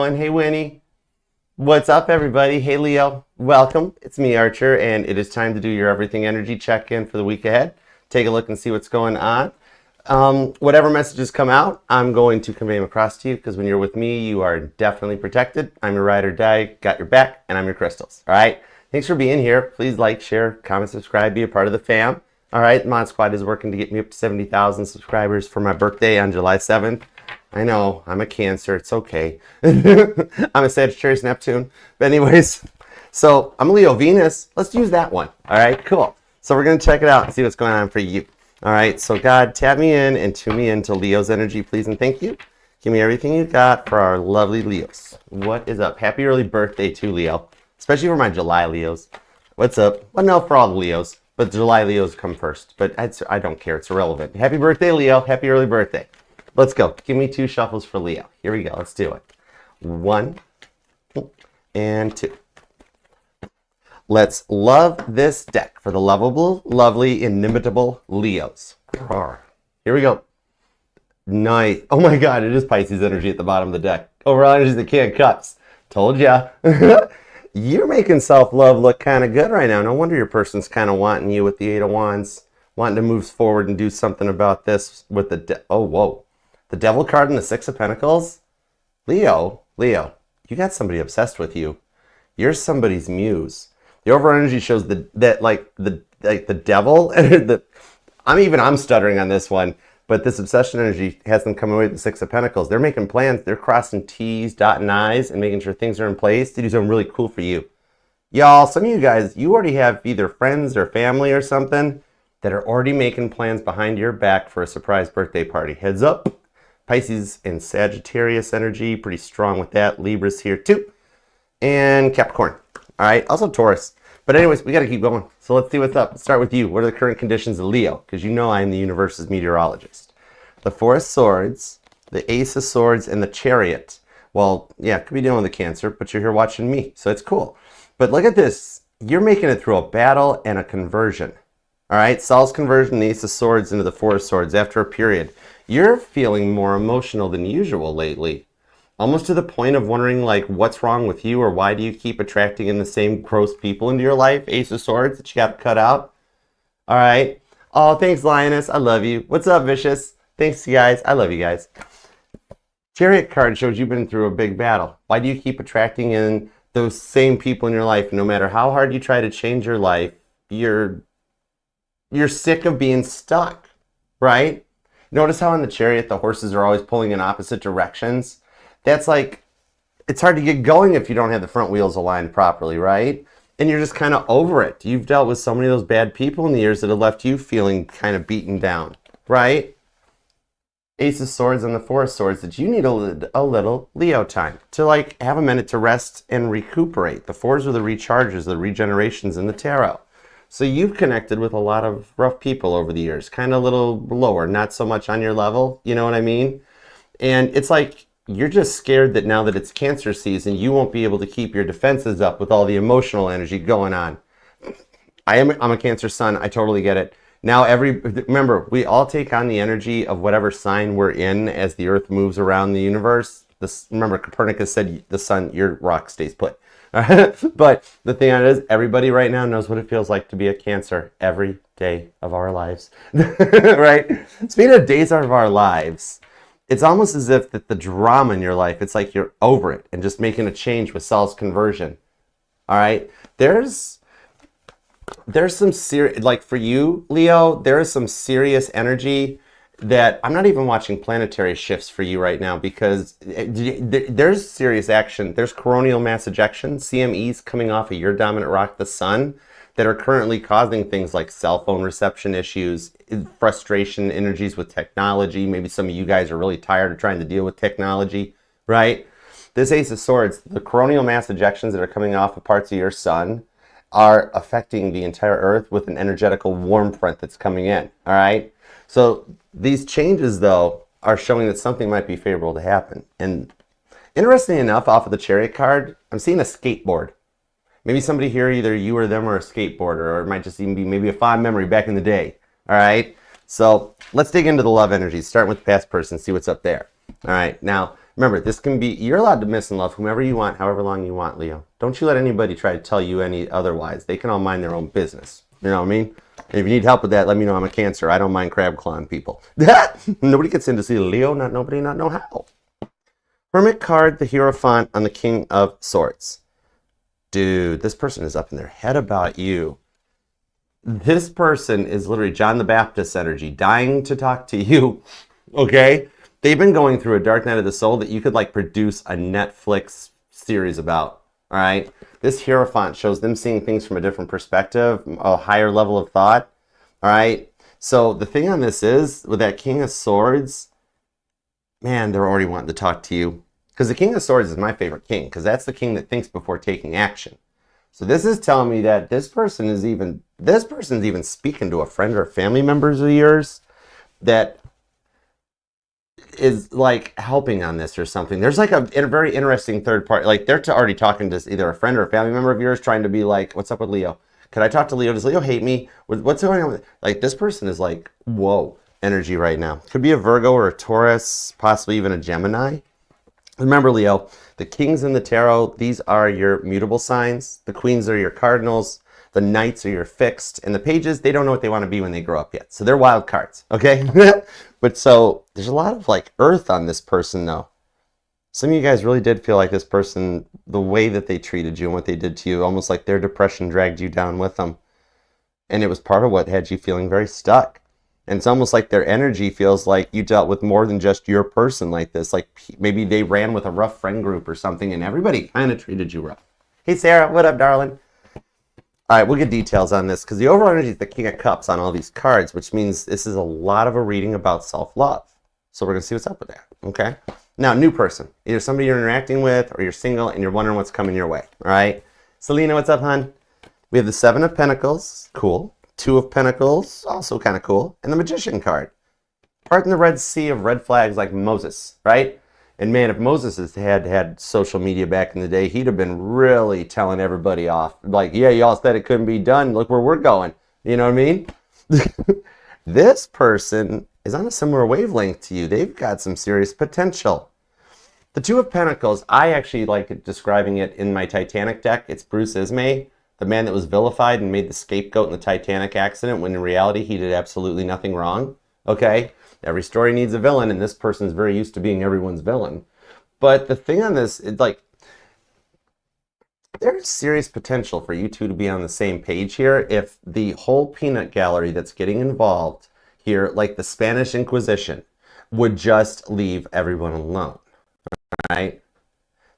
And hey Winnie, what's up everybody? Hey Leo, welcome. It's me Archer and it is time to do your everything energy check-in for the week ahead. Take a look and see what's going on. Whatever messages come out, I'm going to convey them across to you because when you're with me, you are definitely protected. I'm your ride or die, got your back, and I'm your crystals. All right. Thanks for being here. Please like, share, comment, subscribe, be a part of the fam. All right. Mod Squad is working to get me up to 70,000 subscribers for my birthday on July 7th. I know, I'm a Cancer, it's okay. I'm a Sagittarius Neptune. But anyways, so I'm a Leo Venus. Let's use that one. All right, cool. So we're going to check it out and see what's going on for you. All right, so God, tap me in and tune me into Leo's energy, please, and thank you. Give me everything you got for our lovely Leos. What is up? Happy early birthday to Leo, especially for my July Leos. What's up? Well, no, for all the Leos, but July Leos come first. But I don't care, it's irrelevant. Happy birthday, Leo. Happy early birthday. Let's go. Give me 2 shuffles for Leo. Here we go. Let's do it. 1 and 2. Let's love this deck for the lovable, lovely, inimitable Leos. Here we go. Nice. Oh my God, it is Pisces energy at the bottom of the deck. Overall energy is the King of Cups. Told ya. You're making self-love look kind of good right now. No wonder your person's kind of wanting you with the 8 of Wands, wanting to move forward and do something about this with the... Oh, whoa. The Devil card and the 6 of Pentacles. Leo, you got somebody obsessed with you. You're somebody's muse. The overall energy shows the devil. I'm stuttering on this one, but this obsession energy has them coming away with the 6 of Pentacles. They're making plans. They're crossing T's, dotting I's, and making sure things are in place to do something really cool for you. Y'all, some of you guys, you already have either friends or family or something that are already making plans behind your back for a surprise birthday party. Heads up. Pisces and Sagittarius energy, pretty strong with that. Libra's here too. And Capricorn. All right, also Taurus. But anyways, we got to keep going. So let's see what's up. Let's start with you. What are the current conditions of Leo? Because you know I'm the universe's meteorologist. The 4 of Swords, the Ace of Swords, and the Chariot. Well, yeah, could be dealing with the Cancer, but you're here watching me, so it's cool. But look at this. You're making it through a battle and a conversion. All right, Sol's conversion, the Ace of Swords into the 4 of Swords after a period. You're feeling more emotional than usual lately. Almost to the point of wondering, like, what's wrong with you or why do you keep attracting in the same gross people into your life? Ace of Swords that you got cut out. All right. Oh, thanks, Lioness. I love you. What's up, Vicious? Thanks, you guys. I love you guys. Chariot card shows you've been through a big battle. Why do you keep attracting in those same people in your life? No matter how hard you try to change your life, you're sick of being stuck, right? Notice how in the Chariot, the horses are always pulling in opposite directions. That's like, it's hard to get going if you don't have the front wheels aligned properly, right? And you're just kind of over it. You've dealt with so many of those bad people in the years that have left you feeling kind of beaten down, right? Ace of Swords and the 4 of Swords, that you need a little Leo time to like have a minute to rest and recuperate. The 4s are the recharges, the regenerations in the tarot. So you've connected with a lot of rough people over the years, kind of a little lower, not so much on your level, you know what I mean? And it's like, you're just scared that now that it's Cancer season, you won't be able to keep your defenses up with all the emotional energy going on. I'm a Cancer sun, I totally get it. Now remember, we all take on the energy of whatever sign we're in as the earth moves around the universe. Remember, Copernicus said the sun, your rock stays put. But the thing is, everybody right now knows what it feels like to be a Cancer every day of our lives. Right? Speaking of days of our lives, it's almost as if that the drama in your life, it's like you're over it and just making a change with Sol's conversion. All right? There's some serious, like for you, Leo, there is some serious energy that I'm not even watching planetary shifts for you right now because there's serious action. There's coronal mass ejection, CMEs coming off of your dominant rock, the sun, that are currently causing things like cell phone reception issues, frustration, energies with technology. Maybe some of you guys are really tired of trying to deal with technology, right? This Ace of Swords, the coronal mass ejections that are coming off of parts of your sun are affecting the entire earth with an energetical warm front that's coming in, all right? So these changes, though, are showing that something might be favorable to happen. And interestingly enough, off of the Chariot card, I'm seeing a skateboard. Maybe somebody here, either you or them, are a skateboarder, or it might just even be maybe a fond memory back in the day, all right? So let's dig into the love energies, starting with the past person, see what's up there. All right, now, Remember, this can be, you're allowed to miss and love whomever you want, however long you want, Leo. Don't you let anybody try to tell you any otherwise. They can all mind their own business. You know what I mean? And if you need help with that, let me know. I'm a Cancer. I don't mind crab clawing people. Nobody gets in to see Leo, not nobody, not know how. Hermit card, the Hierophant on the King of Swords. Dude, this person is up in their head about you. This person is literally John the Baptist energy, dying to talk to you. Okay? They've been going through a dark night of the soul that you could like produce a Netflix series about. All right? This Hierophant shows them seeing things from a different perspective, a higher level of thought. All right? So the thing on this is, with that King of Swords, man, they're already wanting to talk to you. Because the King of Swords is my favorite king, because that's the king that thinks before taking action. So this is telling me that this person's even speaking to a friend or family members of yours that is like helping on this or something. There's like a very interesting third party, like they're already talking to either a friend or a family member of yours, trying to be like, what's up with Leo? Could I talk to Leo? Does Leo hate me? What's going on with it? Like this person is like, whoa, energy right now. Could be a Virgo or a Taurus, possibly even a Gemini. Remember, Leo, the kings in the tarot, these are your mutable signs. The queens are your cardinals. The knights are your fixed. And the pages, they don't know what they want to be when they grow up yet. So they're wild cards, okay? But so there's a lot of like earth on this person, though. Some of you guys really did feel like this person, the way that they treated you and what they did to you, almost like their depression dragged you down with them. And it was part of what had you feeling very stuck. And it's almost like their energy feels like you dealt with more than just your person like this. Like maybe they ran with a rough friend group or something and everybody kind of treated you rough. Hey, Sarah, what up, darling? All right, we'll get details on this because the overall energy is the King of Cups on all these cards, which means this is a lot of a reading about self-love. So we're going to see what's up with that, okay? Now, new person. Either somebody you're interacting with or you're single and you're wondering what's coming your way, all right? Selena, what's up, hon? We have the Seven of Pentacles. Cool. Two of Pentacles, also kind of cool. And the Magician card. Parting the Red Sea of red flags like Moses, right? And man, if Moses had social media back in the day, he'd have been really telling everybody off. Like, yeah, y'all said it couldn't be done. Look where we're going. You know what I mean? This person is on a similar wavelength to you. They've got some serious potential. The Two of Pentacles, I actually like describing it in my Titanic deck. It's Bruce Ismay, the man that was vilified and made the scapegoat in the Titanic accident, when in reality he did absolutely nothing wrong. Okay? Every story needs a villain, and this person's very used to being everyone's villain. But the thing on this, it's like, there's serious potential for you two to be on the same page here if the whole peanut gallery that's getting involved here, like the Spanish Inquisition, would just leave everyone alone. Right?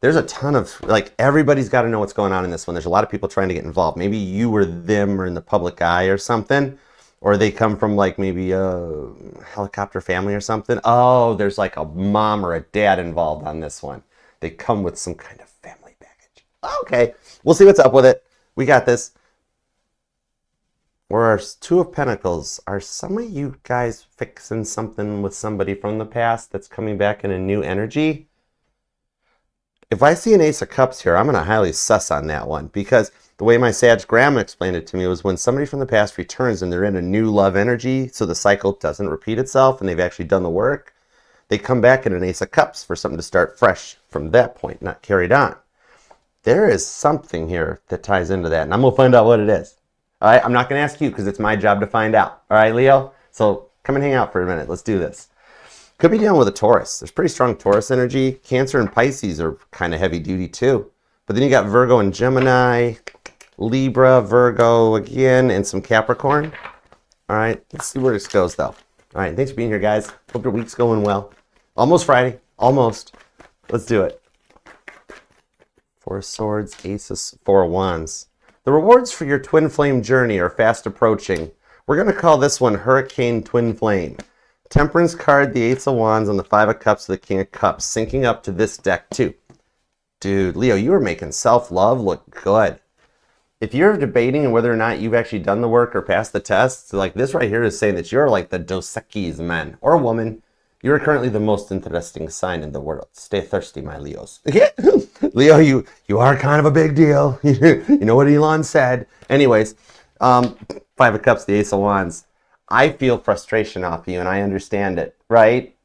There's a ton of, like, everybody's got to know what's going on in this one. There's a lot of people trying to get involved. Maybe you or them are in the public eye or something, or they come from, like, maybe a helicopter family or something. Oh, there's, like, a mom or a dad involved on this one. They come with some kind of family baggage. Okay, we'll see what's up with it. We got this. Or our Two of Pentacles. Are some of you guys fixing something with somebody from the past that's coming back in a new energy? If I see an Ace of Cups here, I'm going to highly suss on that one, because the way my Sag Grandma explained it to me was when somebody from the past returns and they're in a new love energy, so the cycle doesn't repeat itself and they've actually done the work, they come back in an Ace of Cups for something to start fresh from that point, not carried on. There is something here that ties into that, and I'm going to find out what it is. All right, I'm not going to ask you because it's my job to find out. All right, Leo? So come and hang out for a minute. Let's do this. Could be dealing with a Taurus. There's pretty strong Taurus energy. Cancer and Pisces are kind of heavy duty too. But then you got Virgo and Gemini, Libra, Virgo again, and some Capricorn. All right, let's see where this goes though. All right, thanks for being here, guys. Hope your week's going well. Almost Friday, almost. Let's do it. Four of Swords, Aces, Four of Wands. The rewards for your twin flame journey are fast approaching. We're going to call this one Hurricane Twin Flame. Temperance card, the Ace of Wands, and the Five of Cups, the King of Cups, syncing up to this deck too. Dude, Leo, you are making self-love look good. If you're debating whether or not you've actually done the work or passed the test, like this right here is saying that you're like the Dos Equis man or woman. You are currently the most interesting sign in the world. Stay thirsty, my Leos. Leo, you are kind of a big deal. You know what Elon said. Anyways, Five of Cups, the Ace of Wands. I feel frustration off you, and I understand it, right?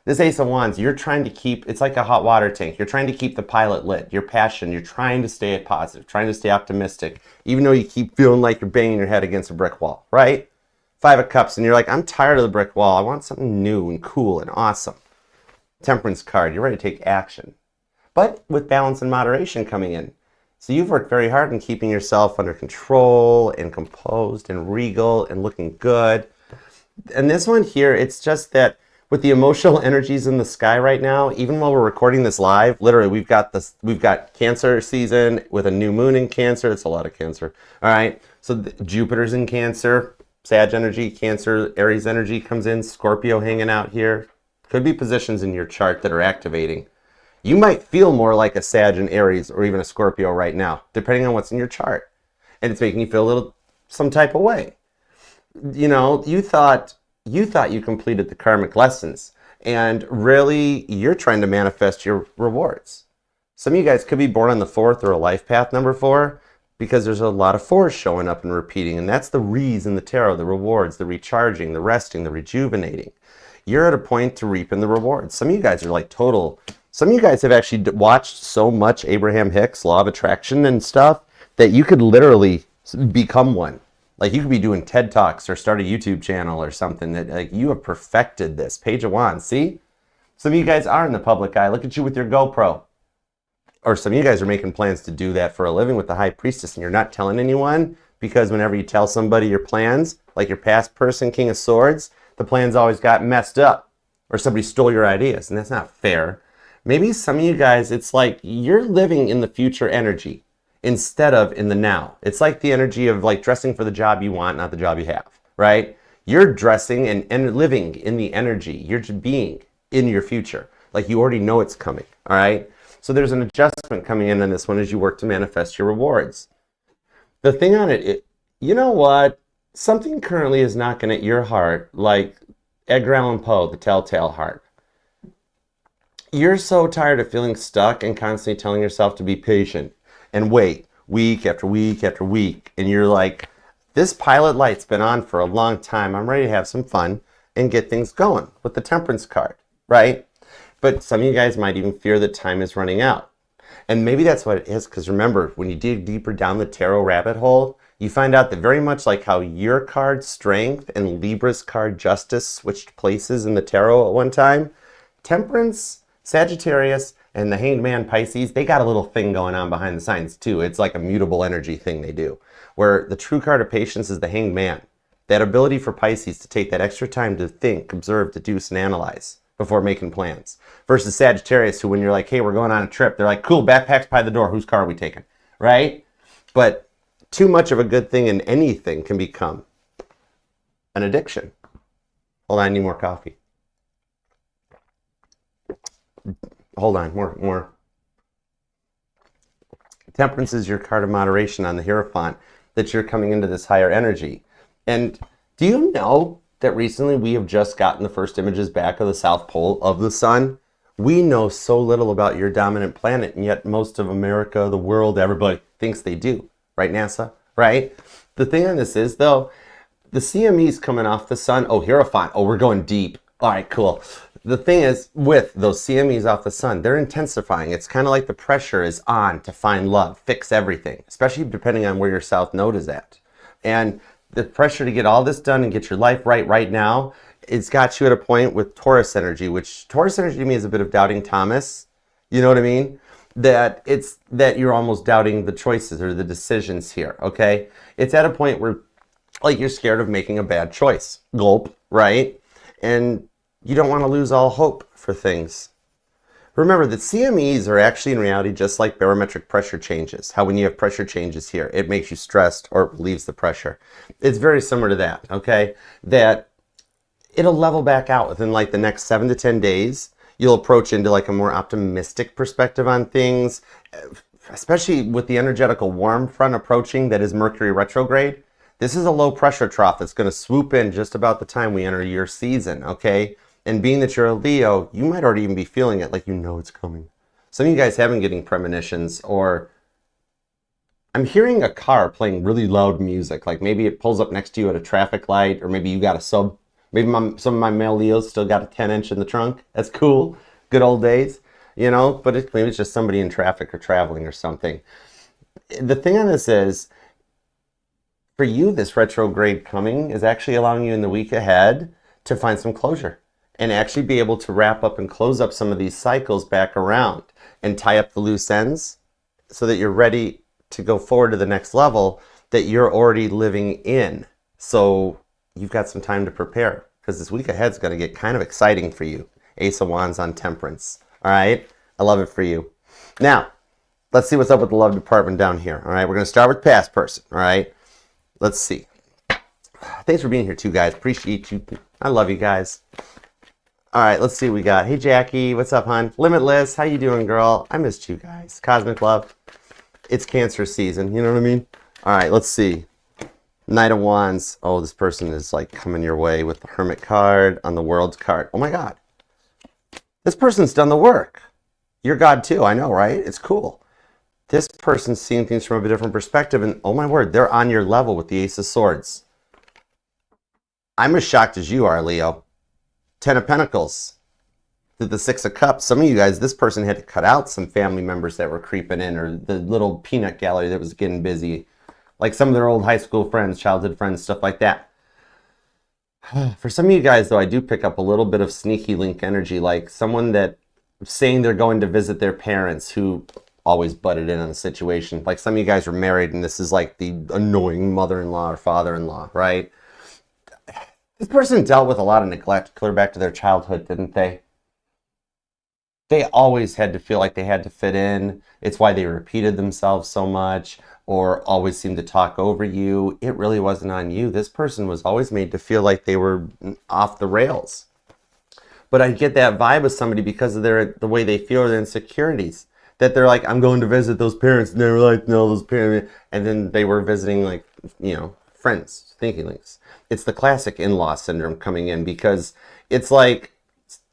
This Ace of Wands, you're trying to keep, it's like a hot water tank. You're trying to keep the pilot lit. Your passion, you're trying to stay positive, trying to stay optimistic, even though you keep feeling like you're banging your head against a brick wall, right? Five of Cups, and you're like, I'm tired of the brick wall. I want something new and cool and awesome. Temperance card, you're ready to take action. But with balance and moderation coming in. So you've worked very hard in keeping yourself under control and composed and regal and looking good. And this one here, it's just that with the emotional energies in the sky right now, even while we're recording this live, literally we've got Cancer season with a new moon in Cancer. It's a lot of Cancer. All right. So Jupiter's in Cancer, Sag energy, Cancer, Aries energy comes in, Scorpio hanging out here. Could be positions in your chart that are activating. You might feel more like a Sag and Aries or even a Scorpio right now, depending on what's in your chart. And it's making you feel a little some type of way. You know, you thought you completed the karmic lessons, and really you're trying to manifest your rewards. Some of you guys could be born on the 4th or a life path number 4, because there's a lot of 4s showing up and repeating, and that's the Re's in the tarot, the rewards, the recharging, the resting, the rejuvenating. You're at a point to reap in the rewards. Some of you guys are like some of you guys have actually watched so much Abraham Hicks, Law of Attraction and stuff, that you could literally become one. Like you could be doing TED Talks or start a YouTube channel or something that like you have perfected this. Page of Wands, see? Some of you guys are in the public eye. Look at you with your GoPro. Or some of you guys are making plans to do that for a living with the High Priestess, and you're not telling anyone, because whenever you tell somebody your plans, like your past person, King of Swords, the plans always got messed up or somebody stole your ideas, and that's not fair. Maybe some of you guys, it's like you're living in the future energy instead of in the now. It's like the energy of like dressing for the job you want, not the job you have, right? You're dressing and living in the energy. You're just being in your future. Like you already know it's coming, all right? So there's an adjustment coming in on this one as you work to manifest your rewards. The thing on it, you know what? Something currently is knocking at your heart, like Edgar Allan Poe, The Telltale Heart. You're so tired of feeling stuck and constantly telling yourself to be patient and wait week after week after week. And you're like, this pilot light's been on for a long time. I'm ready to have some fun and get things going with the Temperance card, right? But some of you guys might even fear that time is running out. And maybe that's what it is, because remember, when you dig deeper down the tarot rabbit hole, you find out that very much like how your card Strength and Libra's card Justice switched places in the tarot at one time, Temperance, Sagittarius, and the Hanged Man Pisces, they got a little thing going on behind the signs too. It's like a mutable energy thing they do, where the true card of Patience is the Hanged Man. That ability for Pisces to take that extra time to think, observe, deduce, and analyze before making plans. Versus Sagittarius, who when you're like, hey, we're going on a trip, they're like, cool, backpacks by the door, whose car are we taking, right? But too much of a good thing in anything can become an addiction. Hold on, I need more coffee. Hold on, more. Temperance is your card of moderation on the Hierophant, that you're coming into this higher energy. And do you know that recently we have just gotten the first images back of the South Pole of the sun? We know so little about your dominant planet, and yet most of America, the world, everybody thinks they do. Right, NASA? Right? The thing on this is, though, the CME's coming off the sun. Oh, Hierophant. Oh, we're going deep. All right, cool. The thing is, with those CMEs off the sun, they're intensifying. It's kind of like the pressure is on to find love, fix everything, especially depending on where your South Node is at. And the pressure to get all this done and get your life right now, it's got you at a point with Taurus energy, which Taurus energy to me is a bit of doubting Thomas. You know what I mean? That it's that you're almost doubting the choices or the decisions here, okay? It's at a point where like you're scared of making a bad choice. Gulp, right? And you don't want to lose all hope for things. Remember that CMEs are actually in reality just like barometric pressure changes. How when you have pressure changes here, it makes you stressed or relieves the pressure. It's very similar to that, okay? That it'll level back out within like the next 7 to 10 days. You'll approach into like a more optimistic perspective on things, especially with the energetical warm front approaching that is Mercury retrograde. This is a low pressure trough that's going to swoop in just about the time we enter your season, okay? And being that you're a Leo, you might already even be feeling it, like you know it's coming. Some of you guys have been getting premonitions, or I'm hearing a car playing really loud music, like maybe it pulls up next to you at a traffic light, or maybe you got a Maybe some of my male Leos still got a 10-inch in the trunk. That's cool. Good old days, you know, but maybe it's just somebody in traffic or traveling or something. The thing on this is, for you, this retrograde coming is actually allowing you in the week ahead to find some closure and actually be able to wrap up and close up some of these cycles back around and tie up the loose ends so that you're ready to go forward to the next level that you're already living in. So you've got some time to prepare, because this week ahead is going to get kind of exciting for you. Ace of Wands on Temperance. All right? I love it for you. Now, let's see what's up with the love department down here. All right? We're going to start with past person. All right? Let's see. Thanks for being here too, guys. Appreciate you. I love you guys. All right, let's see what we got. Hey, Jackie. What's up, hon? Limitless. How you doing, girl? I missed you guys. Cosmic Love. It's Cancer season. You know what I mean? All right, let's see. Knight of Wands. Oh, this person is like coming your way with the Hermit card on the World's card. Oh my God. This person's done the work. You're God too. I know, right? It's cool. This person's seeing things from a different perspective, and oh my word, they're on your level with the Ace of Swords. I'm as shocked as you are, Leo. 10 of Pentacles. The Six of Cups. Some of you guys, this person had to cut out some family members that were creeping in, or the little peanut gallery that was getting busy. Like some of their old high school friends, childhood friends, stuff like that. For some of you guys, though, I do pick up a little bit of sneaky link energy, like someone that saying they're going to visit their parents who always butted in on the situation. Like some of you guys are married and this is like the annoying mother-in-law or father-in-law, right? This person dealt with a lot of neglect clear back to their childhood, didn't they? They always had to feel like they had to fit in. It's why they repeated themselves so much or always seemed to talk over you. It really wasn't on you. This person was always made to feel like they were off the rails. But I get that vibe with somebody because of the way they feel, their insecurities. That they're like, I'm going to visit those parents. And they were like, no, those parents. And then they were visiting, like, you know, friends, thinking links. It's the classic in-law syndrome coming in, because it's like,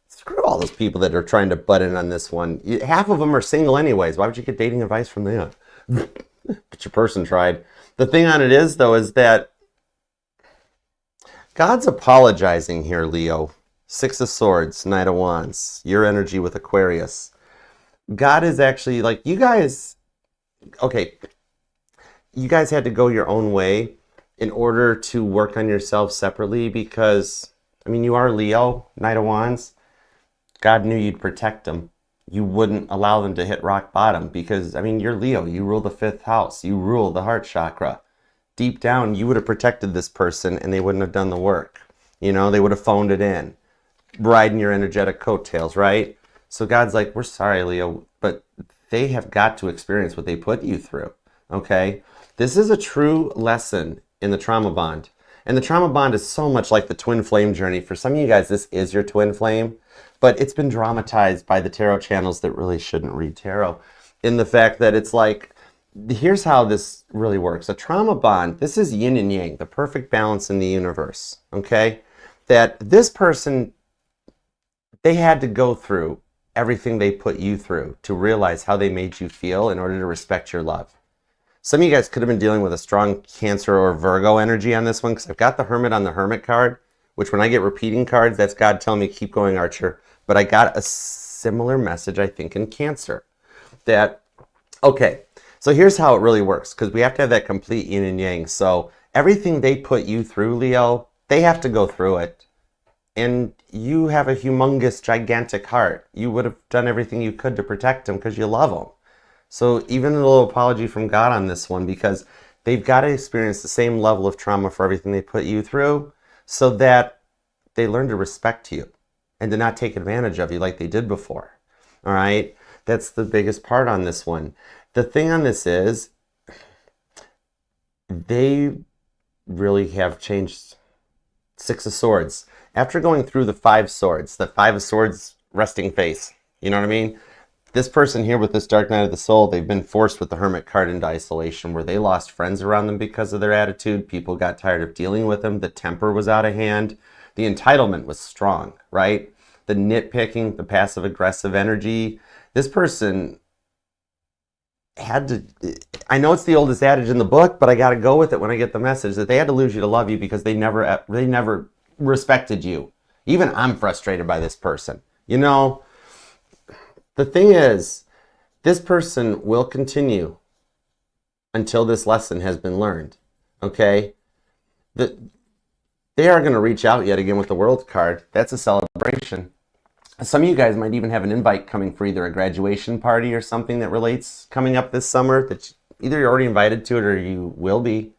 screw all those people that are trying to butt in on this one. Half of them are single anyways. Why would you get dating advice from them? But your person tried. The thing on it is, though, is that God's apologizing here, Leo. Six of Swords, Knight of Wands, your energy with Aquarius. God is actually like, you guys, okay, you guys had to go your own way in order to work on yourself separately, because, I mean, you are Leo, Knight of Wands. God knew you'd protect them. You wouldn't allow them to hit rock bottom because, I mean, you're Leo. You rule the 5th house. You rule the heart chakra. Deep down, you would have protected this person and they wouldn't have done the work. You know, they would have phoned it in, riding your energetic coattails, right? So God's like, we're sorry, Leo, but they have got to experience what they put you through, okay? This is a true lesson in the trauma bond. And the trauma bond is so much like the twin flame journey. For some of you guys, this is your twin flame, but it's been dramatized by the tarot channels that really shouldn't read tarot, in the fact that it's like, here's how this really works. A trauma bond, this is yin and yang, the perfect balance in the universe, okay? That this person, they had to go through everything they put you through to realize how they made you feel in order to respect your love. Some of you guys could have been dealing with a strong Cancer or Virgo energy on this one, because I've got the Hermit on the Hermit card, which when I get repeating cards, that's God telling me keep going, Archer. But I got a similar message, I think, in Cancer. That, okay, so here's how it really works, because we have to have that complete yin and yang. So everything they put you through, Leo, they have to go through it. And you have a humongous, gigantic heart. You would have done everything you could to protect them because you love them. So even a little apology from God on this one, because they've got to experience the same level of trauma for everything they put you through so that they learn to respect you and to not take advantage of you like they did before. All right? That's the biggest part on this one. The thing on this is they really have changed. Six of Swords. After going through the 5 swords, the 5 of Swords resting face, you know what I mean? This person here with this Dark Night of the Soul, they've been forced with the Hermit card into isolation, where they lost friends around them because of their attitude. People got tired of dealing with them. The temper was out of hand. The entitlement was strong, right? The nitpicking, the passive-aggressive energy. This person had to, I know it's the oldest adage in the book, but I got to go with it when I get the message that they had to lose you to love you, because they never respected you. Even I'm frustrated by this person. You know, the thing is, this person will continue until this lesson has been learned. Okay? They are going to reach out yet again with the World card. That's a celebration. Some of you guys might even have an invite coming for either a graduation party or something that relates coming up this summer that either you're already invited to it or you will be.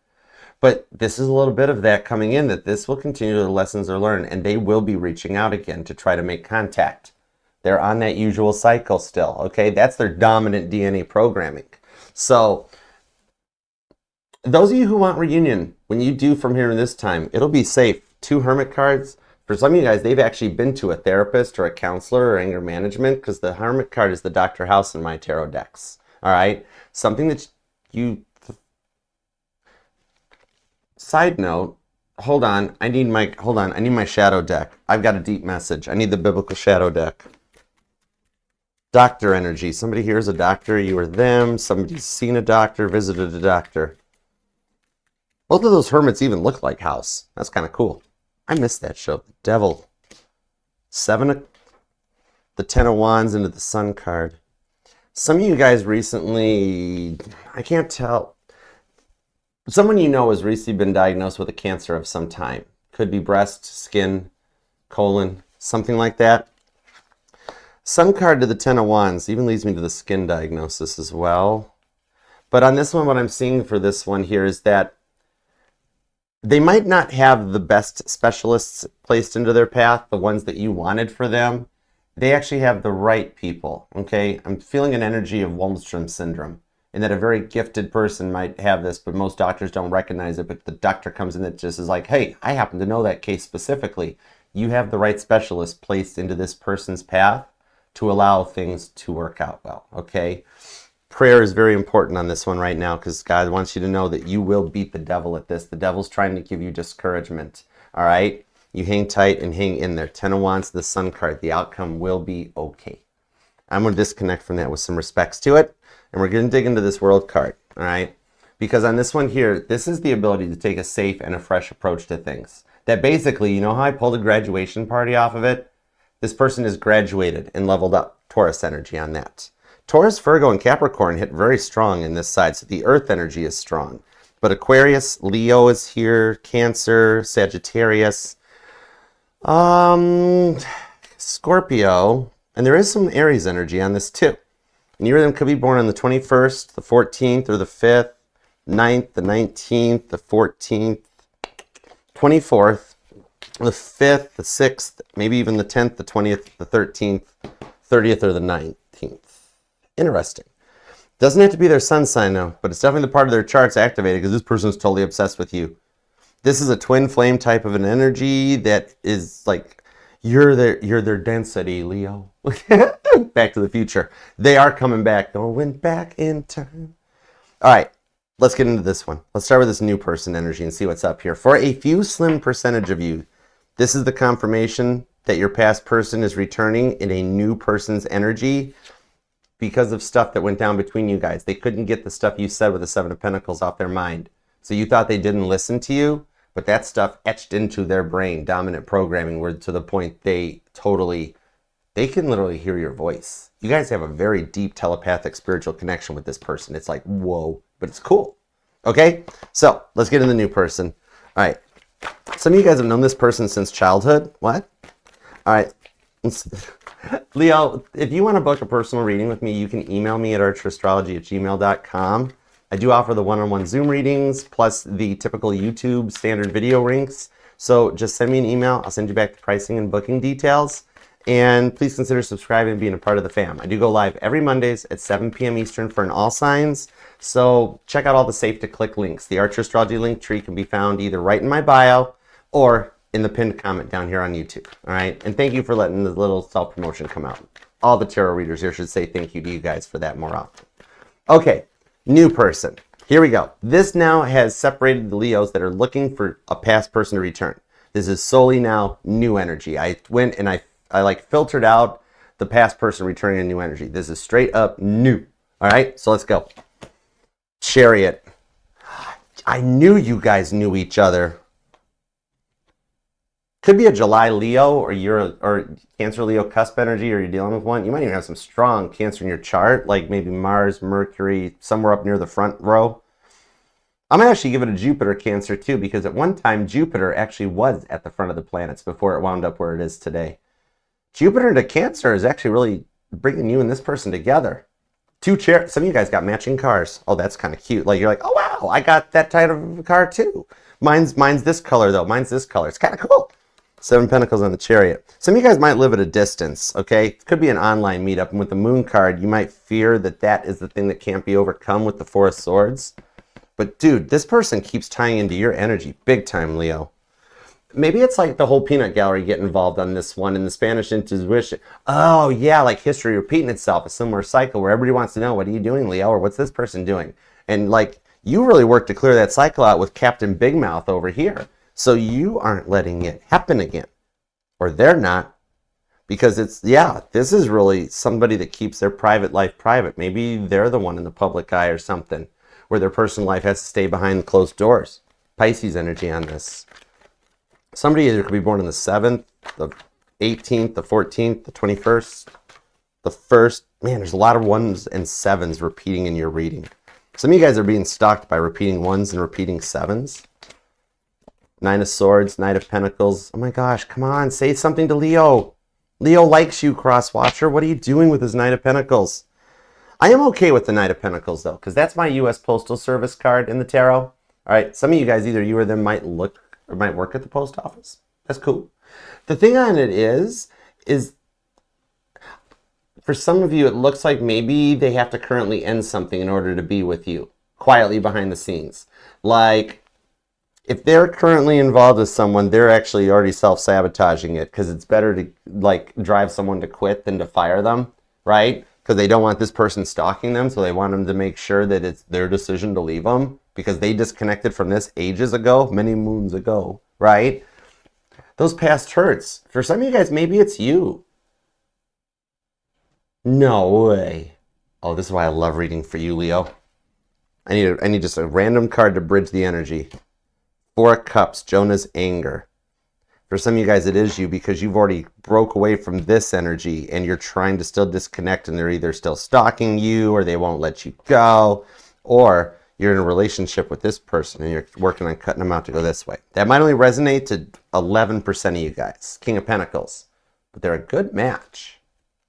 But this is a little bit of that coming in, that this will continue the lessons are learned, and they will be reaching out again to try to make contact. They're on that usual cycle still, okay? That's their dominant DNA programming. So those of you who want reunion, when you do from here to this time, it'll be safe. 2 Hermit cards. For some of you guys, they've actually been to a therapist or a counselor or anger management, because the Hermit card is the Dr. House in my tarot decks. All right? Something that you... Side note, hold on, I need my shadow deck. I've got a deep message. I need the biblical shadow deck. Doctor energy. Somebody here is a doctor, you or them. Somebody's seen a doctor, visited a doctor. Both of those hermits even look like House. That's kind of cool. I missed that show. The Devil. The 10 of Wands into the Sun card. Some of you guys recently, I can't tell. Someone you know has recently been diagnosed with a cancer of some time. Could be breast, skin, colon, something like that. Sun card to the 10 of Wands even leads me to the skin diagnosis as well. But on this one, what I'm seeing for this one here is that they might not have the best specialists placed into their path, the ones that you wanted for them. They actually have the right people, okay? I'm feeling an energy of Wallstrom syndrome, and that a very gifted person might have this, but most doctors don't recognize it. But the doctor comes in that just is like, hey, I happen to know that case specifically. You have the right specialist placed into this person's path to allow things to work out well, okay? Prayer is very important on this one right now, because God wants you to know that you will beat the devil at this. The devil's trying to give you discouragement, all right? You hang tight and hang in there. 10 of Wands, the Sun card. The outcome will be okay. I'm going to disconnect from that with some respects to it, and we're going to dig into this World card, all right? Because on this one here, this is the ability to take a safe and a fresh approach to things. That basically, you know how I pulled a graduation party off of it? This person is graduated and leveled up. Taurus energy on that. Taurus, Virgo, and Capricorn hit very strong in this side, so the earth energy is strong. But Aquarius, Leo is here, Cancer, Sagittarius, Scorpio, and there is some Aries energy on this too. And you of them could be born on the 21st, the 14th, or the 5th, 9th, the 19th, the 14th, 24th, the 5th, the 6th, maybe even the 10th, the 20th, the 13th, 30th, or the 19th. Interesting. Doesn't have to be their sun sign though, but it's definitely the part of their charts activated, because this person is totally obsessed with you. This is a twin flame type of an energy that is like, you're their density, Leo. Back to the Future. They are coming back, going back in time. All right, let's get into this one. Let's start with this new person energy and see what's up here. For a few slim percentage of you, this is the confirmation that your past person is returning in a new person's energy because of stuff that went down between you guys. They couldn't get the stuff you said with the 7 of Pentacles off their mind. So you thought they didn't listen to you, but that stuff etched into their brain, dominant programming, where to the point they can literally hear your voice. You guys have a very deep telepathic spiritual connection with this person. It's like, whoa, but it's cool. Okay, so let's get in the new person. All right, some of you guys have known this person since childhood. What? All right. Leo, if you want to book a personal reading with me, you can email me at archerastrology@gmail.com. I do offer the one-on-one Zoom readings, plus the typical YouTube standard video links. So just send me an email. I'll send you back the pricing and booking details. And please consider subscribing and being a part of the fam. I do go live every Mondays at 7 p.m. Eastern for an all signs. So check out all the safe to click links. The Archer Astrology link tree can be found either right in my bio or in the pinned comment down here on YouTube. All right. And thank you for letting the little self-promotion come out. All the tarot readers here should say thank you to you guys for that more often. Okay. New person. Here we go. This now has separated the Leos that are looking for a past person to return. This is solely now new energy. I went and I like filtered out the past person returning a new energy. This is straight up new. All right, so let's go. Chariot. I knew you guys knew each other. Could be a July Leo, or Cancer Leo cusp energy, or you're dealing with one. You might even have some strong Cancer in your chart, like maybe Mars, Mercury, somewhere up near the front row. I'm going to actually give it a Jupiter Cancer too, because at one time Jupiter actually was at the front of the planets before it wound up where it is today. Jupiter into Cancer is actually really bringing you and this person together. Two chairs. Some of you guys got matching cars. Oh, that's kind of cute. Like you're like, oh wow, I got that type of car too. Mine's this color though. Mine's this color. It's kind of cool. 7 Pentacles on the Chariot. Some of you guys might live at a distance, okay? It could be an online meetup, and with the Moon card, you might fear that that is the thing that can't be overcome with the Four of Swords. But dude, this person keeps tying into your energy big time, Leo. Maybe it's like the whole peanut gallery get involved on this one, and the Spanish intuition. Oh yeah, like history repeating itself, a similar cycle where everybody wants to know, what are you doing, Leo? Or what's this person doing? And like, you really work to clear that cycle out with Captain Big Mouth over here. So you aren't letting it happen again. Or they're not. Because it's, yeah, this is really somebody that keeps their private life private. Maybe they're the one in the public eye or something, where their personal life has to stay behind closed doors. Pisces energy on this. Somebody either could be born on the 7th, the 18th, the 14th, the 21st, the 1st. Man, there's a lot of 1s and 7s repeating in your reading. Some of you guys are being stalked by repeating 1s and repeating 7s. 9 of Swords, Knight of Pentacles. Oh my gosh, come on, say something to Leo. Leo likes you, Cross-Watcher. What are you doing with his Knight of Pentacles? I am okay with the Knight of Pentacles, though, because that's my U.S. Postal Service card in the tarot. All right, some of you guys, either you or them, might look or might work at the post office. That's cool. The thing on it is for some of you, it looks like maybe they have to currently end something in order to be with you, quietly behind the scenes. Like, if they're currently involved with someone, they're actually already self-sabotaging it, because it's better to like drive someone to quit than to fire them, right? Because they don't want this person stalking them, so they want them to make sure that it's their decision to leave them, because they disconnected from this ages ago, many moons ago, right? Those past hurts. For some of you guys, maybe it's you. No way. Oh, this is why I love reading for you, Leo. I need just a random card to bridge the energy. 4 of Cups, Jonah's anger. For some of you guys, it is you, because you've already broke away from this energy and you're trying to still disconnect, and they're either still stalking you, or they won't let you go, or you're in a relationship with this person and you're working on cutting them out to go this way. That might only resonate to 11% of you guys. King of Pentacles. But they're a good match.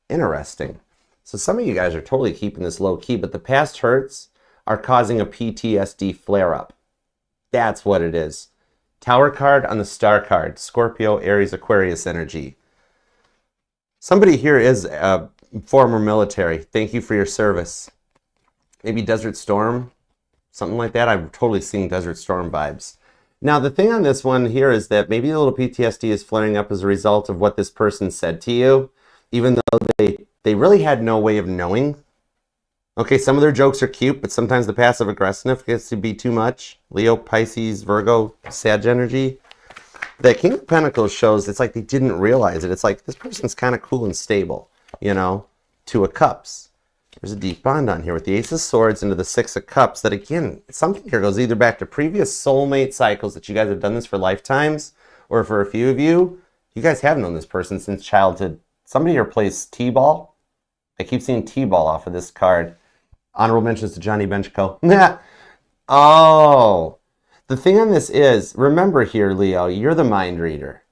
Interesting. So some of you guys are totally keeping this low key, but the past hurts are causing a PTSD flare-up. That's what it is. Tower card on the star card. Scorpio, Aries, Aquarius energy. Somebody here is a former military. Thank you for your service. Maybe Desert Storm, something like that. I'm totally seeing Desert Storm vibes. Now, the thing on this one here is that maybe a little PTSD is flaring up as a result of what this person said to you, even though they really had no way of knowing. Okay, some of their jokes are cute, but sometimes the passive aggressiveness gets to be too much. Leo, Pisces, Virgo, Sag energy. The King of Pentacles shows it's like they didn't realize it. It's like this person's kind of cool and stable, you know. 2 of Cups. There's a deep bond on here with the Ace of Swords into the 6 of Cups. That again, something here goes either back to previous soulmate cycles that you guys have done this for lifetimes, or for a few of you, you guys have known this person since childhood. Somebody here plays T-ball. I keep seeing T-ball off of this card. Honorable mentions to Johnny Benchko. Oh, the thing on this is, remember here, Leo, you're the mind reader.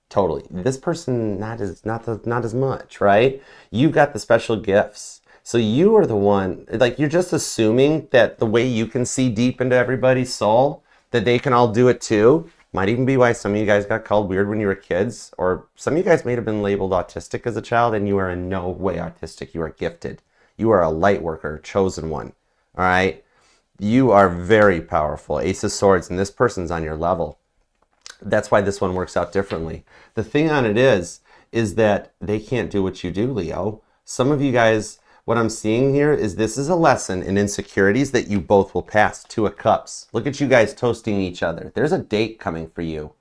Totally. This person not as much, right? You got the special gifts. So you are the one, like, you're just assuming that the way you can see deep into everybody's soul, that they can all do it too. Might even be why some of you guys got called weird when you were kids, or some of you guys may have been labeled autistic as a child, and you are in no way autistic. You are gifted. You are a light worker, chosen one. All right? You are very powerful. Ace of Swords, and this person's on your level. That's why this one works out differently. The thing on it is that they can't do what you do, Leo. Some of you guys, what I'm seeing here is this is a lesson in insecurities that you both will pass. 2 of Cups. Look at you guys toasting each other. There's a date coming for you.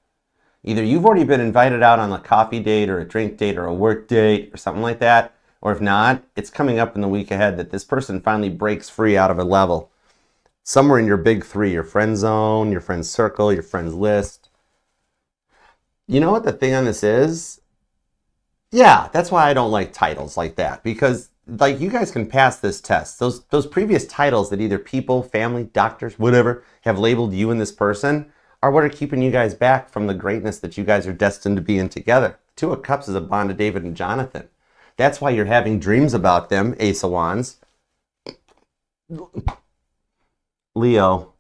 Either you've already been invited out on a coffee date or a drink date or a work date or something like that, or if not, it's coming up in the week ahead that this person finally breaks free out of a level. Somewhere in your big 3, your friend zone, your friend circle, your friends list. You know what the thing on this is? Yeah, that's why I don't like titles like that, because like you guys can pass this test. Those previous titles that either people, family, doctors, whatever have labeled you and this person are what are keeping you guys back from the greatness that you guys are destined to be in together. Two of Cups is a bond of David and Jonathan. That's why you're having dreams about them, Ace of Wands. Leo.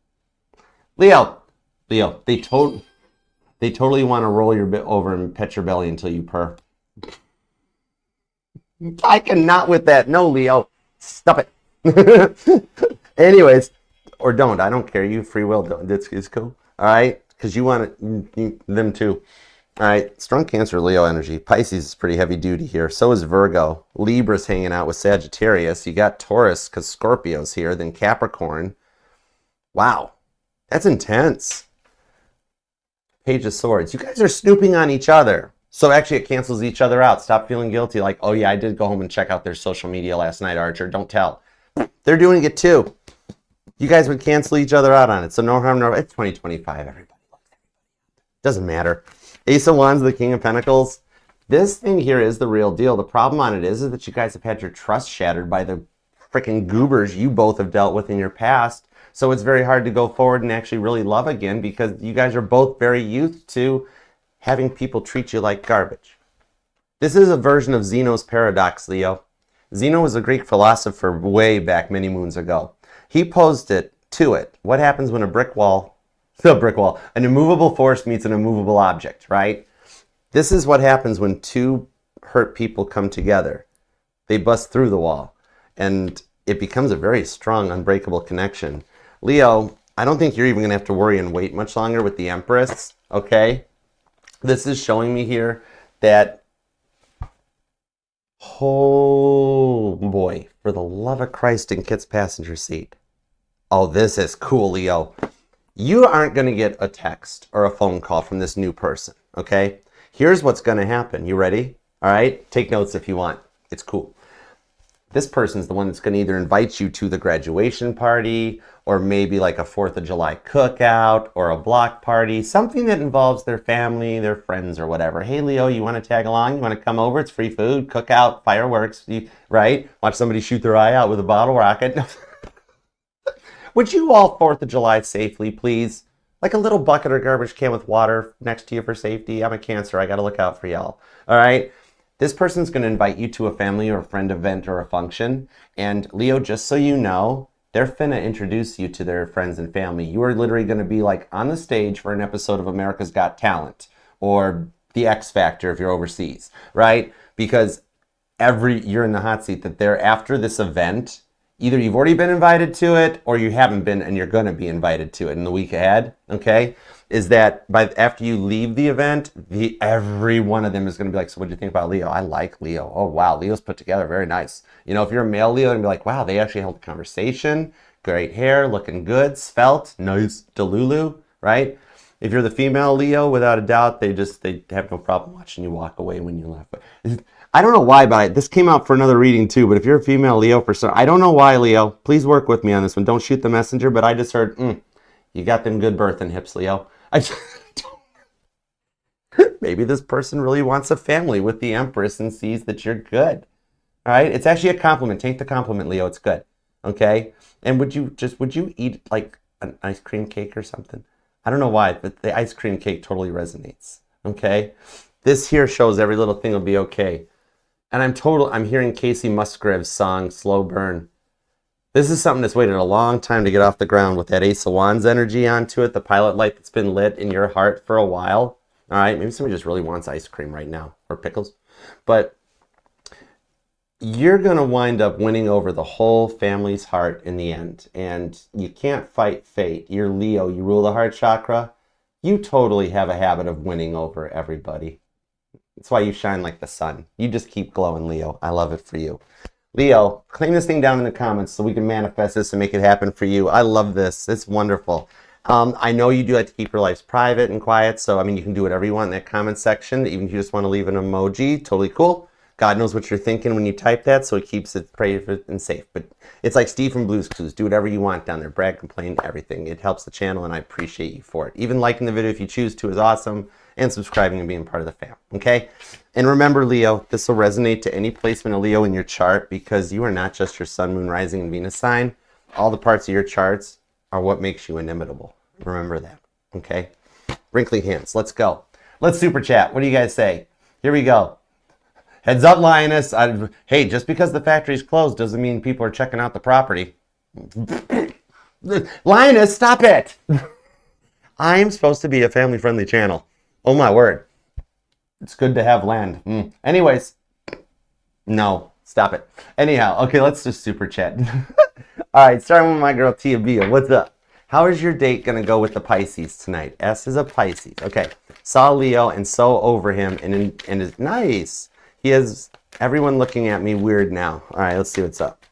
Leo. Leo. They totally want to roll your bit over and pet your belly until you purr. I cannot with that. No, Leo. Stop it. Anyways, or don't. I don't care. You free will. Don't. It's cool. All right? Because you want them too. All right. Strong Cancer, Leo energy. Pisces is pretty heavy duty here. So is Virgo. Libra's hanging out with Sagittarius. You got Taurus because Scorpio's here. Then Capricorn. Wow. That's intense. Page of Swords. You guys are snooping on each other. So actually it cancels each other out. Stop feeling guilty like, oh yeah, I did go home and check out their social media last night, Archer. Don't tell. They're doing it too. You guys would cancel each other out on it. So no harm, no. It's 2025, everybody. Doesn't matter. Ace of Wands, the King of Pentacles. This thing here is the real deal. The problem on it is that you guys have had your trust shattered by the freaking goobers you both have dealt with in your past. So it's very hard to go forward and actually really love again because you guys are both very used to having people treat you like garbage. This is a version of Zeno's paradox, Leo. Zeno was a Greek philosopher way back many moons ago. He posed it to it. What happens when an immovable force meets an immovable object, right? This is what happens when two hurt people come together. They bust through the wall, and it becomes a very strong, unbreakable connection. Leo, I don't think you're even going to have to worry and wait much longer with the Empress, okay? This is showing me here that, oh boy, for the love of Christ in Kit's passenger seat. Oh, this is cool, Leo. You aren't going to get a text or a phone call from this new person, okay? Here's what's going to happen. You ready? All right? Take notes if you want. It's cool. This person's the one that's going to either invite you to the graduation party or maybe like a 4th of July cookout or a block party, something that involves their family, their friends or whatever. Hey, Leo, you want to tag along? You want to come over? It's free food, cookout, fireworks, right? Watch somebody shoot their eye out with a bottle rocket. Would you all 4th of July safely, please? Like a little bucket or garbage can with water next to you for safety. I'm a Cancer. I got to look out for y'all. All right? This person's going to invite you to a family or a friend event or a function. And Leo, just so you know, they're finna introduce you to their friends and family. You are literally going to be like on the stage for an episode of America's Got Talent or The X Factor if you're overseas, right? Because you're in the hot seat that they're after this event. Either you've already been invited to it or you haven't been and you're going to be invited to it in the week ahead, okay? Is that after you leave the event, every one of them is going to be like, so what do you think about Leo? I like Leo. Oh, wow, Leo's put together. Very nice. You know, if you're a male Leo, and be like, wow, they actually held a conversation. Great hair, looking good, svelte, nice, delulu, right? If you're the female Leo, without a doubt, they have no problem watching you walk away when you left. But I don't know why, but this came out for another reading too. But if you're a female Leo, I don't know why, Leo. Please work with me on this one. Don't shoot the messenger. But I just heard, you got them good birthing hips, Leo. Maybe this person really wants a family with the Empress and sees that you're good. All right? It's actually a compliment. Take the compliment, Leo. It's good. Okay? And would you eat like an ice cream cake or something? I don't know why, but the ice cream cake totally resonates. Okay? This here shows every little thing will be okay. And I'm hearing Casey Musgrave's song, Slow Burn. This is something that's waited a long time to get off the ground with that Ace of Wands energy onto it, the pilot light that's been lit in your heart for a while. All right, maybe somebody just really wants ice cream right now, or pickles. But you're going to wind up winning over the whole family's heart in the end. And you can't fight fate. You're Leo, you rule the heart chakra. You totally have a habit of winning over everybody. That's why you shine like the sun. You just keep glowing, Leo. I love it for you. Leo, claim this thing down in the comments so we can manifest this and make it happen for you. I love this. It's wonderful. I know you do like to keep your lives private and quiet, so I mean you can do whatever you want in that comment section. Even if you just want to leave an emoji, totally cool. God knows what you're thinking when you type that, so it keeps it private and safe. But it's like Steve from Blue's Clues. Do whatever you want down there. Brag, complain, everything. It helps the channel, and I appreciate you for it. Even liking the video if you choose to is awesome. and subscribing and being part of the fam. Okay? And remember, Leo, this will resonate to any placement of Leo in your chart because you are not just your sun, moon, rising, and Venus sign. All the parts of your charts are what makes you inimitable. Remember that. Okay? Wrinkly hands. Let's go. Let's super chat. What do you guys say? Here we go. Heads up, Lioness. Hey, just because the factory's closed doesn't mean people are checking out the property. Lioness, stop it. I'm supposed to be a family-friendly channel. Oh, my word. It's good to have land. Anyways, no, stop it. Anyhow, okay, let's just super chat. All right, starting with my girl, Tia Bia. What's up? How is your date going to go with the Pisces tonight? S is a Pisces. Okay, saw Leo and so over him and is nice. He has everyone looking at me weird now. All right, let's see what's up.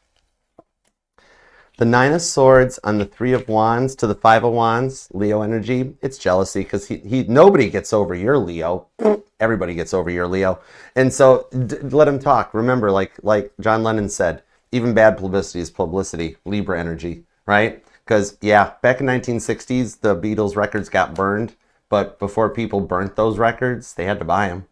The 9 of Swords on the 3 of Wands to the 5 of Wands, Leo energy. It's jealousy because nobody gets over your Leo. Everybody gets over your Leo. And so let him talk. Remember, like John Lennon said, even bad publicity is publicity. Libra energy, right? Because, yeah, back in 1960s, the Beatles records got burned. But before people burnt those records, they had to buy them.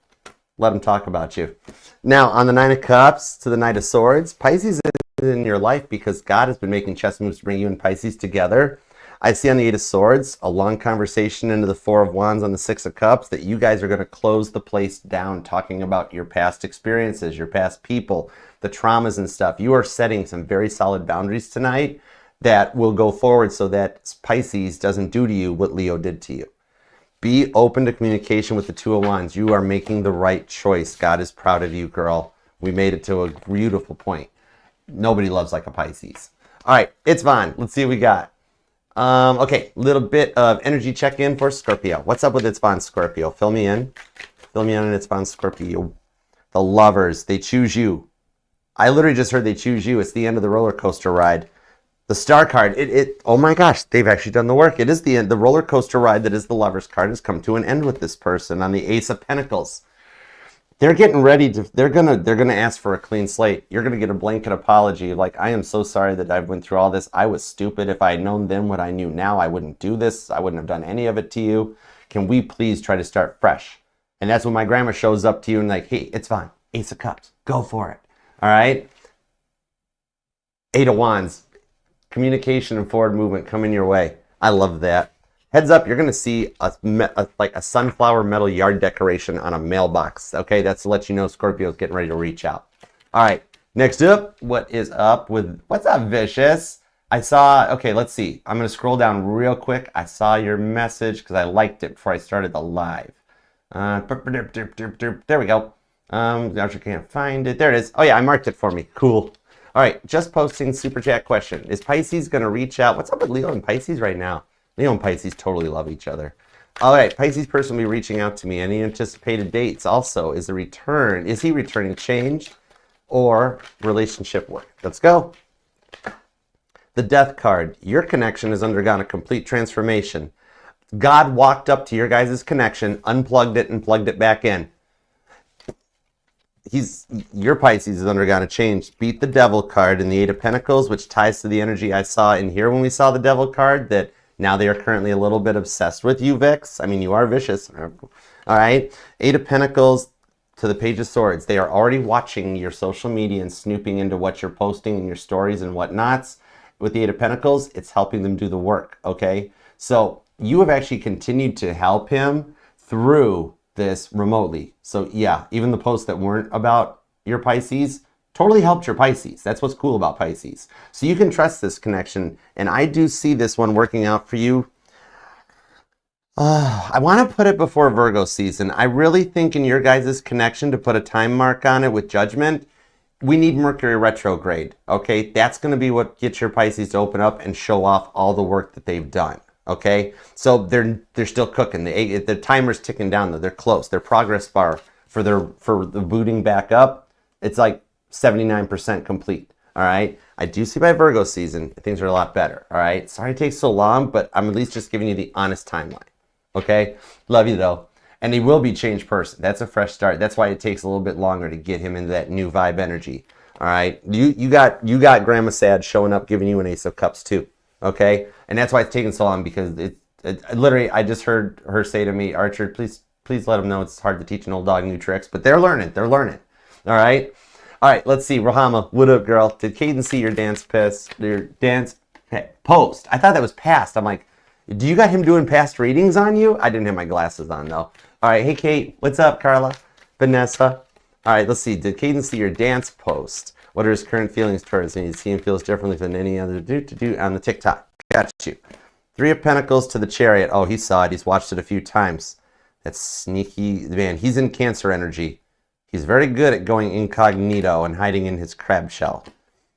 Let them talk about you. Now, on the 9 of Cups to the Knight of Swords, Pisces is in your life because God has been making chess moves to bring you and Pisces together. I see on the 8 of Swords, a long conversation into the 4 of Wands on the 6 of Cups that you guys are going to close the place down, talking about your past experiences, your past people, the traumas and stuff. You are setting some very solid boundaries tonight that will go forward so that Pisces doesn't do to you what Leo did to you. Be open to communication with the 2 of Wands. You are making the right choice. God is proud of you, girl. We made it to a beautiful point. Nobody loves like a Pisces. All right, it's Vaughn. Let's see what we got. Okay, little bit of energy check-in for Scorpio. What's up with It's Vaughn, Scorpio? Fill me in. Fill me in on It's Vaughn, Scorpio. The lovers, they choose you. I literally just heard they choose you. It's the end of the roller coaster ride. The star card, oh my gosh, they've actually done the work. It is the end. The roller coaster ride that is the lovers card has come to an end with this person on the Ace of Pentacles. They're getting ready to, they're gonna ask for a clean slate. You're gonna get a blanket apology. Like, I am so sorry that I went through all this. I was stupid. If I had known then what I knew now, I wouldn't do this. I wouldn't have done any of it to you. Can we please try to start fresh? And that's when my grandma shows up to you and like, hey, it's fine. Ace of Cups, go for it. All right. 8 of Wands. Communication and forward movement coming your way. I love that. Heads up, you're going to see like a sunflower metal yard decoration on a mailbox. Okay, that's to let you know Scorpio's getting ready to reach out. All right, next up, what is up with, what's up, Vicious? I saw, okay, let's see. I'm going to scroll down real quick. I saw your message because I liked it before I started the live. There we go. Now you can't find it. There it is. Oh yeah, I marked it for me. Cool. All right, just posting super chat question. Is Pisces going to reach out? What's up with Leo and Pisces right now? Leo and Pisces totally love each other. All right, Pisces person will be reaching out to me. Any anticipated dates? Also, is he returning change or relationship work? Let's go. The Death card. Your connection has undergone a complete transformation. God walked up to your guys' connection, unplugged it, and plugged it back in. Your Pisces has undergone a change. Beat the Devil card in the 8 of Pentacles, which ties to the energy I saw in here when we saw the Devil card, that now they are currently a little bit obsessed with you, Vix. I mean, you are vicious. All right. 8 of Pentacles to the Page of Swords. They are already watching your social media and snooping into what you're posting in your stories and whatnots. With the 8 of Pentacles, it's helping them do the work, okay? So you have actually continued to help him through this remotely. So yeah, even the posts that weren't about your Pisces totally helped your Pisces. That's what's cool about Pisces. So you can trust this connection. And I do see this one working out for you. I want to put it before Virgo season. I really think in your guys' connection, to put a time mark on it with judgment, we need Mercury retrograde. Okay, that's going to be what gets your Pisces to open up and show off all the work that they've done. Okay, so they're still cooking. The timer's ticking down though. They're close. Their progress bar for the booting back up, it's like 79% complete. All right. I do see by Virgo season things are a lot better. All right. Sorry it takes so long, but I'm at least just giving you the honest timeline. Okay. Love you though. And he will be changed person. That's a fresh start. That's why it takes a little bit longer to get him into that new vibe energy. All right. You got Grandma Sad showing up, giving you an Ace of Cups too. Okay, and that's why it's taking so long, because it literally, I just heard her say to me, Archer, please please let them know it's hard to teach an old dog new tricks, but they're learning. They're learning. All right. All right. Let's see. Rahama, what up, girl? Did Caden see your dance post? I thought that was past. I'm like, do you got him doing past readings on you? I didn't have my glasses on though. All right. Hey, Kate. What's up, Carla? Vanessa. All right. Let's see. Did Caden see your dance post? What are his current feelings towards me? He feels differently than any other do on the TikTok. Got you. 3 of Pentacles to the Chariot. Oh, he saw it. He's watched it a few times. That's sneaky. Man, he's in Cancer energy. He's very good at going incognito and hiding in his crab shell.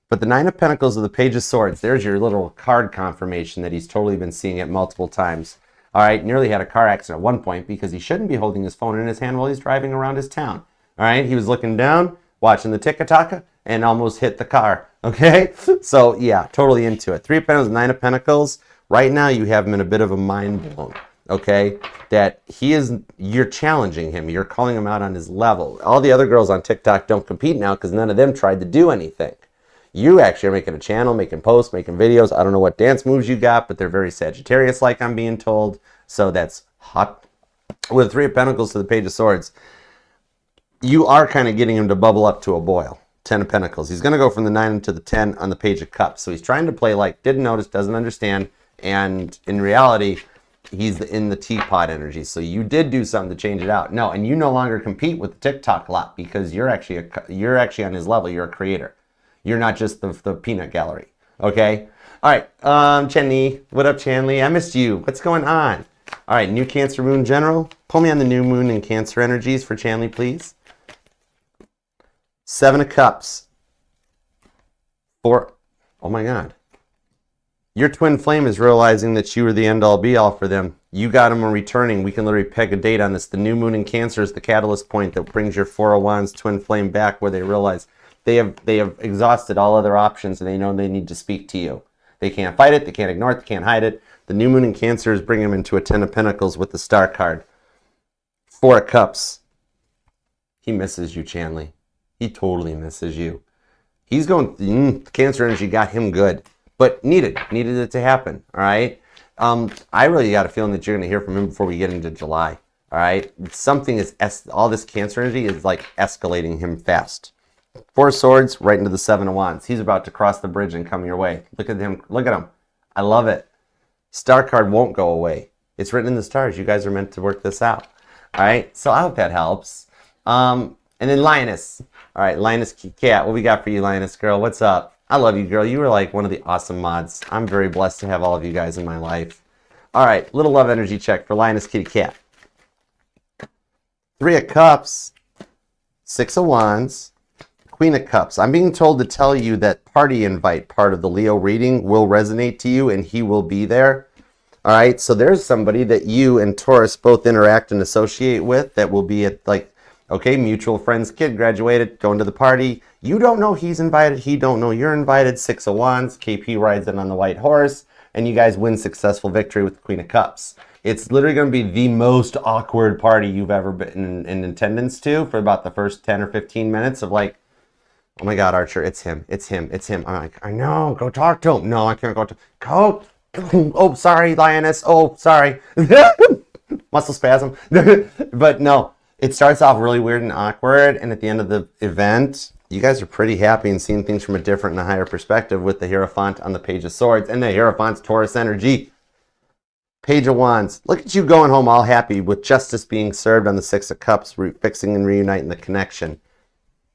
But the 9 of Pentacles of the Page of Swords, there's your little card confirmation that he's totally been seeing it multiple times. All right, nearly had a car accident at one point because he shouldn't be holding his phone in his hand while he's driving around his town. All right, he was looking down, watching the TikTok, and almost hit the car. Okay, so yeah, totally into it. 3 of Pentacles, 9 of Pentacles. Right now, you have him in a bit of a mind blown. Okay, that you're challenging him. You're calling him out on his level. All the other girls on TikTok don't compete now because none of them tried to do anything. You actually are making a channel, making posts, making videos. I don't know what dance moves you got, but they're very Sagittarius-like, I'm being told. So that's hot. With 3 of Pentacles to the Page of Swords, you are kind of getting him to bubble up to a boil. 10 of Pentacles. He's going to go from the 9 to the 10 on the Page of Cups. So he's trying to play like didn't notice, doesn't understand, and in reality, he's in the teapot energy. So you did do something to change it out. No, and you no longer compete with the TikTok lot because you're actually on his level. You're a creator. You're not just the peanut gallery. Okay? All right. Chenli. What up, Chenli? I missed you. What's going on? All right. New Cancer Moon General. Pull me on the new moon and Cancer energies for Chenli, please. 7 of Cups. 4. Oh, my God. Your twin flame is realizing that you were the end-all be-all for them. You got them returning. We can literally peg a date on this. The new moon in Cancer is the catalyst point that brings your 4 of Wands twin flame back where they realize they have exhausted all other options and they know they need to speak to you. They can't fight it. They can't ignore it. They can't hide it. The new moon in Cancer is bringing them into a 10 of Pentacles with the Star card. 4 of Cups. He misses you, Chandley. He totally misses you. He's going, Cancer energy got him good. But needed it to happen, all right? I really got a feeling that you're going to hear from him before we get into July, all right? Something is, all this Cancer energy is like escalating him fast. 4 of Swords, right into the 7 of Wands. He's about to cross the bridge and come your way. Look at him. Look at him. I love it. Star card won't go away. It's written in the stars. You guys are meant to work this out, all right? So I hope that helps. And then Lioness. All right, Lioness Cat. What we got for you, Lioness girl? What's up? I love you, girl. You were like one of the awesome mods. I'm very blessed to have all of you guys in my life. All right, little love energy check for Lioness Kitty Cat. 3 of Cups, 6 of Wands, Queen of Cups. I'm being told to tell you that party invite part of the Leo reading will resonate to you and he will be there. All right, so there's somebody that you and Taurus both interact and associate with that will be at like, okay, mutual friend's kid graduated, going to the party. You don't know he's invited. He don't know you're invited. 6 of Wands. KP rides in on the white horse. And you guys win successful victory with the Queen of Cups. It's literally going to be the most awkward party you've ever been in attendance to for about the first 10 or 15 minutes of like, oh my God, Archer, it's him. It's him. It's him. I'm like, I know. Go talk to him. No, I can't go to Go. Oh, sorry, Lioness. Oh, sorry. Muscle spasm. But no. It starts off really weird and awkward, and at the end of the event, you guys are pretty happy and seeing things from a different and a higher perspective with the Hierophant on the Page of Swords and the Hierophant's Taurus energy. Page of Wands. Look at you going home all happy with justice being served on the 6 of Cups, fixing and reuniting the connection.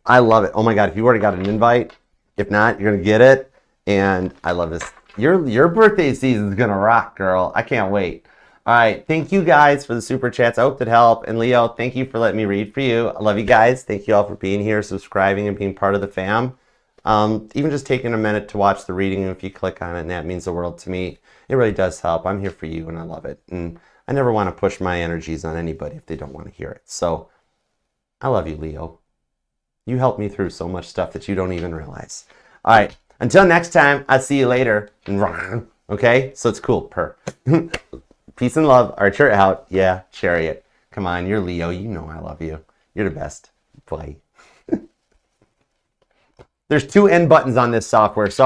I love it. Oh my God, if you already got an invite, if not, you're going to get it, and I love this. Your birthday season is going to rock, girl. I can't wait. All right, thank you guys for the super chats. I hope that helped. And Leo, thank you for letting me read for you. I love you guys. Thank you all for being here, subscribing, and being part of the fam. Even just taking a minute to watch the reading, and if you click on it, and that means the world to me. It really does help. I'm here for you, and I love it. And I never want to push my energies on anybody if they don't want to hear it. So I love you, Leo. You helped me through so much stuff that you don't even realize. All right, until next time, I'll see you later. Okay, so it's cool. Purr. Peace and love. Archer out. Yeah, Chariot. Come on, you're Leo. You know I love you. You're the best. Bye. There's 2 end buttons on this software. So